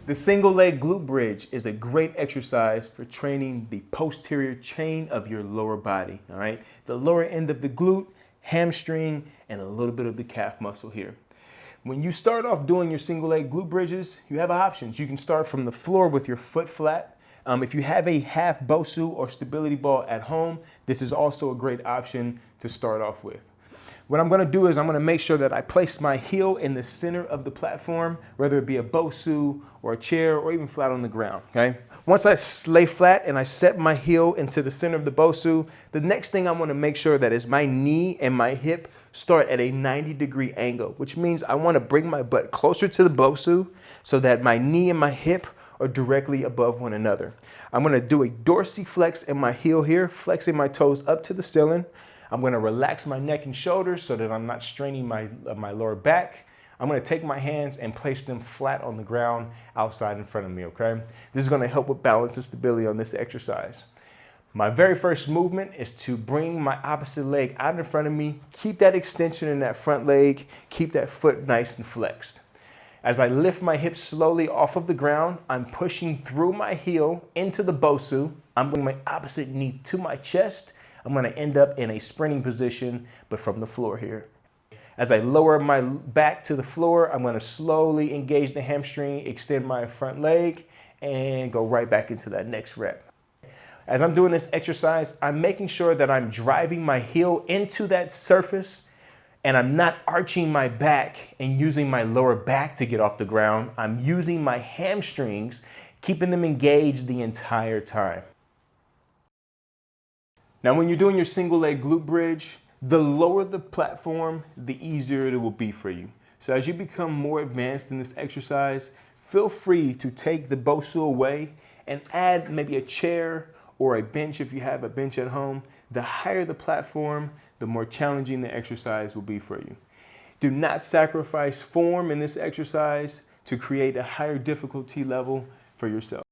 The single leg glute bridge is a great exercise for training the posterior chain of your lower body, all right? The lower end of the glute, hamstring, and a little bit of the calf muscle here. When you start off doing your single leg glute bridges, you have options. You can start from the floor with your foot flat. If you have a half BOSU or stability ball at home, this is also a great option to start off with. What I'm gonna do is I'm gonna make sure that I place my heel in the center of the platform, whether it be a BOSU or a chair or even flat on the ground, okay? Once I lay flat and I set my heel into the center of the BOSU, the next thing I wanna make sure that is my knee and my hip start at a 90-degree angle, which means I wanna bring my butt closer to the BOSU so that my knee and my hip are directly above one another. I'm gonna do a dorsiflex in my heel here, flexing my toes up to the ceiling. I'm gonna relax my neck and shoulders so that I'm not straining my lower back. I'm gonna take my hands and place them flat on the ground outside in front of me, okay? This is gonna help with balance and stability on this exercise. My very first movement is to bring my opposite leg out in front of me, keep that extension in that front leg, keep that foot nice and flexed. As I lift my hips slowly off of the ground, I'm pushing through my heel into the BOSU. I'm bringing my opposite knee to my chest. I'm gonna end up in a sprinting position, but from the floor here. As I lower my back to the floor, I'm gonna slowly engage the hamstring, extend my front leg, and go right back into that next rep. As I'm doing this exercise, I'm making sure that I'm driving my heel into that surface and I'm not arching my back and using my lower back to get off the ground. I'm using my hamstrings, keeping them engaged the entire time. Now, when you're doing your single leg glute bridge, the lower the platform, the easier it will be for you. So as you become more advanced in this exercise, feel free to take the BOSU away and add maybe a chair or a bench if you have a bench at home. The higher the platform, the more challenging the exercise will be for you. Do not sacrifice form in this exercise to create a higher difficulty level for yourself.